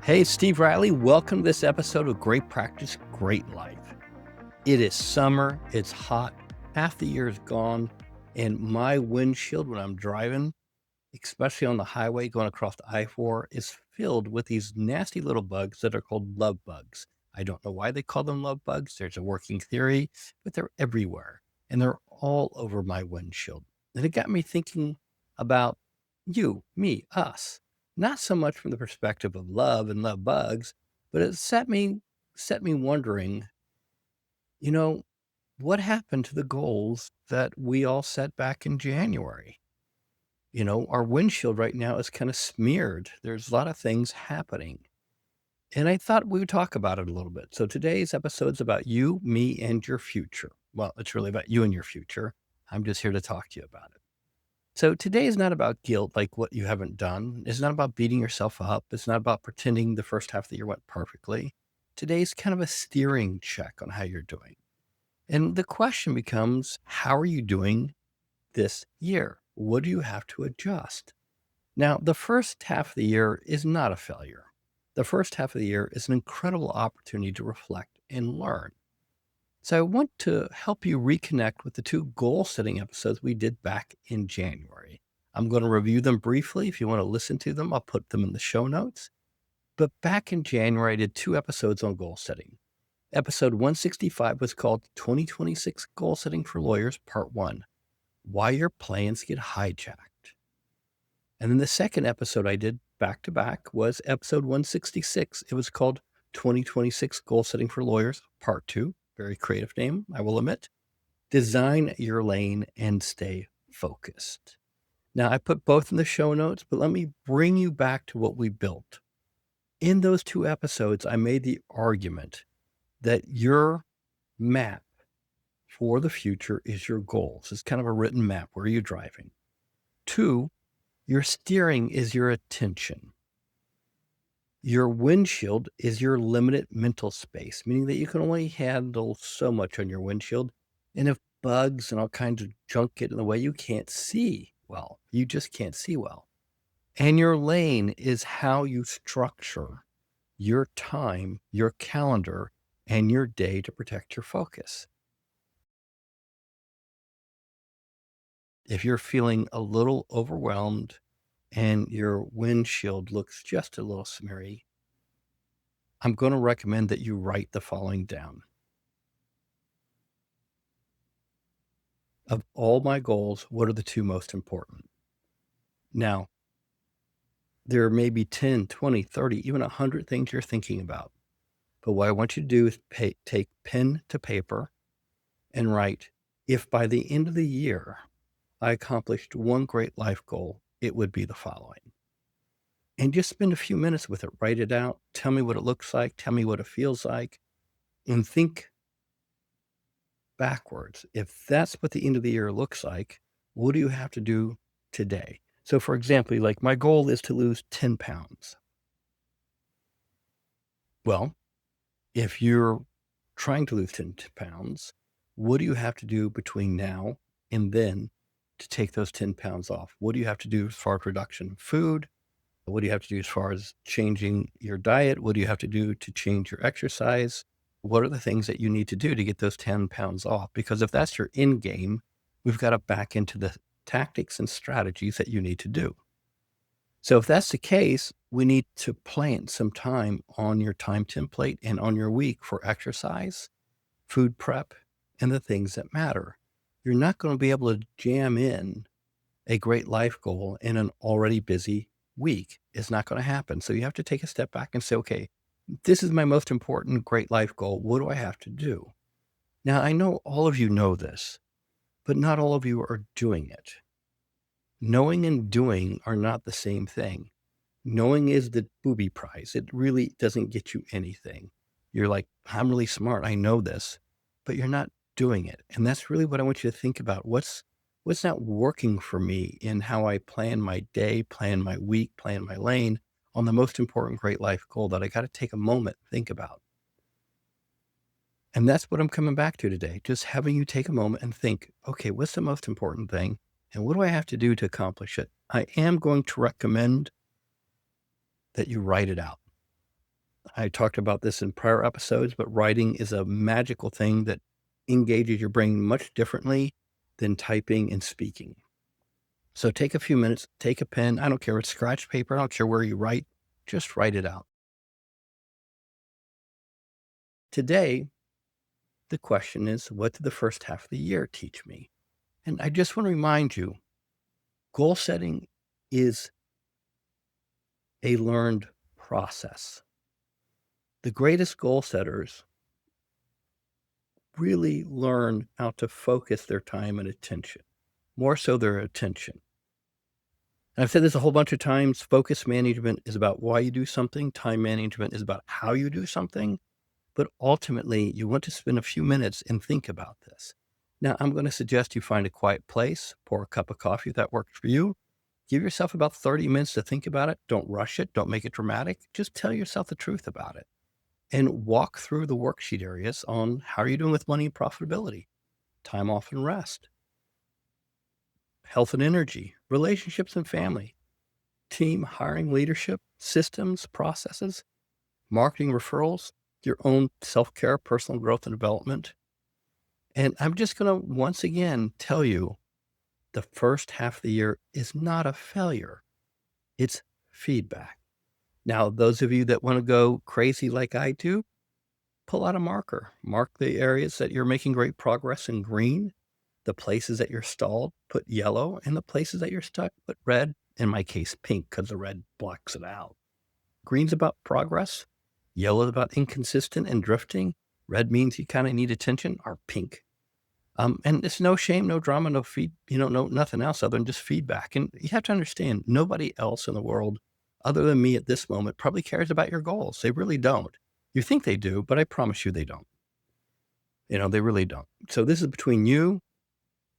Hey, Steve Riley, welcome to this episode of Great Practice, Great Life. It is summer, it's hot, half the year is gone, and my windshield when I'm driving, especially on the highway going across the I-4, is filled with these nasty little bugs that are called love bugs. I don't know why they call them love bugs. There's a working theory, but they're everywhere, and they're all over my windshield. And it got me thinking about you, me, us. Not so much from the perspective of love and love bugs, but it set me wondering, you know, what happened to the goals that we all set back in January? Our windshield right now is kind of smeared. There's a lot of things happening. And I thought we would talk about it a little bit. So today's episode's about you, me, and your future. Well, it's really about you and your future. I'm just here to talk to you about it. So today is not about guilt, like what you haven't done. It's not about beating yourself up. It's not about pretending the first half of the year went perfectly. Today's kind of a steering check on how you're doing. And the question becomes, how are you doing this year? What do you have to adjust? Now, the first half of the year is not a failure. The first half of the year is an incredible opportunity to reflect and learn. So I want to help you reconnect with the two goal setting episodes we did back in January. I'm going to review them briefly. If you want to listen to them, I'll put them in the show notes. But back in January, I did two episodes on goal setting. Episode 165 was called 2026 Goal Setting for Lawyers, Part 1, Why Your Plans Get Hijacked. And then the second episode I did back to back was episode 166. It was called 2026 Goal Setting for Lawyers, Part 2. Very creative name, I will admit. Design your lane and stay focused. Now, I put both in the show notes, but let me bring you back to what we built. In those two episodes, I made the argument that your map for the future is your goals. It's kind of a written map. Where are you driving? 2, your steering is your attention. Your windshield is your limited mental space, meaning that you can only handle so much on your windshield. And if bugs and all kinds of junk get in the way, you can't see well. You just can't see well. And your lane is how you structure your time, your calendar, and your day to protect your focus. If you're feeling a little overwhelmed and your windshield looks just a little smeary, I'm going to recommend that you write the following down. Of all my goals, what are the two most important? Now, there may be 10, 20, 30, even 100 things you're thinking about. But what I want you to do is take pen to paper and write, if by the end of the year I accomplished one great life goal, it would be the following. And just spend a few minutes with it. Write it out. Tell me what it looks like. Tell me what it feels like. And think backwards. If that's what the end of the year looks like, what do you have to do today? So for example, like my goal is to lose 10 pounds. Well, if you're trying to lose 10 pounds, what do you have to do between now and then to take those 10 pounds off? What do you have to do as far as reduction of food? What do you have to do as far as changing your diet? What do you have to do to change your exercise? What are the things that you need to do to get those 10 pounds off? Because if that's your end game, we've got to back into the tactics and strategies that you need to do. So if that's the case, we need to plan some time on your time template and on your week for exercise, food prep, and the things that matter. You're not going to be able to jam in a great life goal in an already busy week. It's not going to happen. So you have to take a step back and say, okay, this is my most important great life goal. What do I have to do? Now, I know all of you know this, but not all of you are doing it. Knowing and doing are not the same thing. Knowing is the booby prize. It really doesn't get you anything. You're like, I'm really smart. I know this, but you're not doing it. And that's really what I want you to think about. What's not working for me in how I plan my day, plan my week, plan my lane on the most important great life goal that I got to take a moment, think about. And that's what I'm coming back to today. Just having you take a moment and think, okay, what's the most important thing? And what do I have to do to accomplish it? I am going to recommend that you write it out. I talked about this in prior episodes, but writing is a magical thing that engages your brain much differently than typing and speaking. So take a few minutes, take a pen. I don't care if it's scratch paper. I don't care where you write. Just write it out. Today, the question is, what did the first half of the year teach me? And I just want to remind you, goal setting is a learned process. The greatest goal setters really learn how to focus their time and attention, more so their attention. And I've said this a whole bunch of times. Focus management is about why you do something. Time management is about how you do something. But ultimately, you want to spend a few minutes and think about this. Now, I'm going to suggest you find a quiet place, pour a cup of coffee if that works for you. Give yourself about 30 minutes to think about it. Don't rush it. Don't make it dramatic. Just tell yourself the truth about it and walk through the worksheet areas on how are you doing with money and profitability, time off and rest, health and energy, relationships and family, team hiring, leadership, systems, processes, marketing, referrals, your own self-care, personal growth and development. And I'm just going to once again tell you the first half of the year is not a failure. It's feedback. Now, those of you that want to go crazy like I do, pull out a marker. Mark the areas that you're making great progress in green, the places that you're stalled, put yellow, and the places that you're stuck, put red, in my case, pink, because the red blocks it out. Green's about progress. Yellow is about inconsistent and drifting. Red means you kind of need attention, or pink. And it's no shame, no drama, no no nothing else other than just feedback. And you have to understand, nobody else in the world, other than me at this moment, probably cares about your goals. They really don't. You think they do, but I promise you they don't. They really don't. So this is between you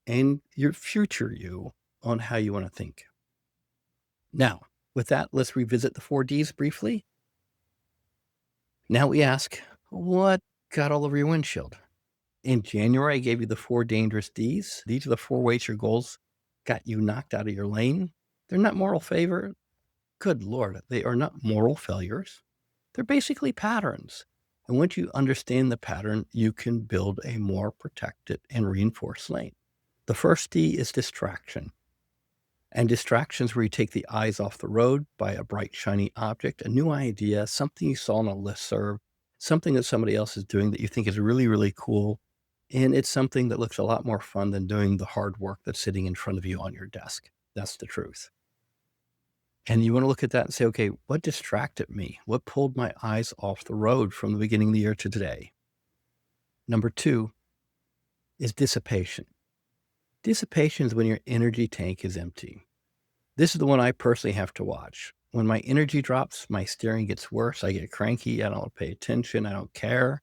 and your future you on how you want to think. Now, with that, let's revisit the 4Ds briefly. Now we ask, what got all over your windshield? In January, I gave you the 4 dangerous Ds. These are the 4 ways your goals got you knocked out of your lane. They're not moral favor. Good Lord, they are not moral failures. They're basically patterns. And once you understand the pattern, you can build a more protected and reinforced lane. The first D is distraction. And distractions where you take the eyes off the road by a bright, shiny object, a new idea, something you saw on a listserv, something that somebody else is doing that you think is really, really cool. And it's something that looks a lot more fun than doing the hard work that's sitting in front of you on your desk. That's the truth. And you want to look at that and say, okay, what distracted me? What pulled my eyes off the road from the beginning of the year to today? Number 2 is dissipation. Dissipation is when your energy tank is empty. This is the one I personally have to watch. When my energy drops, my steering gets worse. I get cranky. I don't pay attention. I don't care.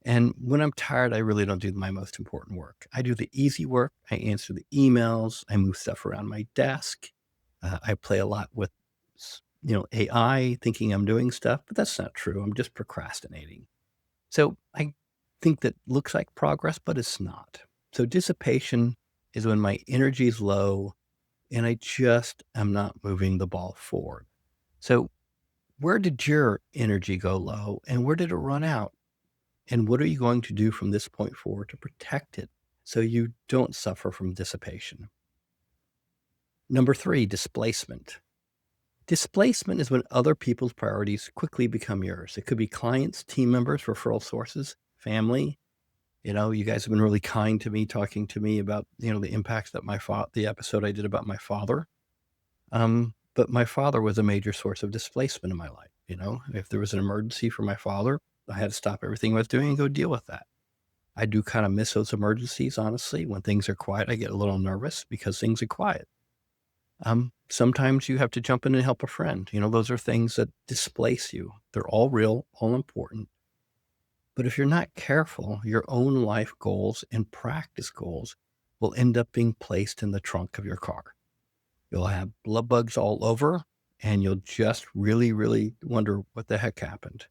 And when I'm tired, I really don't do my most important work. I do the easy work. I answer the emails. I move stuff around my desk. I play a lot with, AI, thinking I'm doing stuff, but that's not true. I'm just procrastinating. So I think that looks like progress, but it's not. So dissipation is when my energy is low and I just am not moving the ball forward. So where did your energy go low and where did it run out? And what are you going to do from this point forward to protect it so you don't suffer from dissipation? Number 3, displacement. Displacement is when other people's priorities quickly become yours. It could be clients, team members, referral sources, family. You guys have been really kind to me, talking to me about, the impacts that the episode I did about my father. But my father was a major source of displacement in my life. If there was an emergency for my father, I had to stop everything I was doing and go deal with that. I do kind of miss those emergencies, honestly. When things are quiet, I get a little nervous because things are quiet. Sometimes you have to jump in and help a friend. Those are things that displace you. They're all real, all important. But if you're not careful, your own life goals and practice goals will end up being placed in the trunk of your car. You'll have blood bugs all over, and you'll just really, really wonder what the heck happened.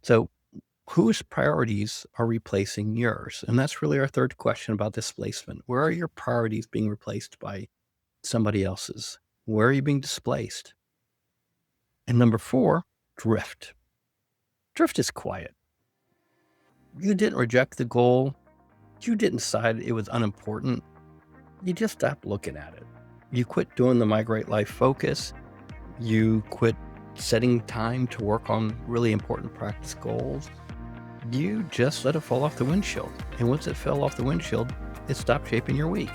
So whose priorities are replacing yours? And that's really our third question about displacement. Where are your priorities being replaced by somebody else's? Where are you being displaced? And number 4, drift. Drift is quiet. You didn't reject the goal. You didn't decide it was unimportant. You just stopped looking at it. You quit doing the Migrate Life focus. You quit setting time to work on really important practice goals. You just let it fall off the windshield. And once it fell off the windshield, it stopped shaping your week.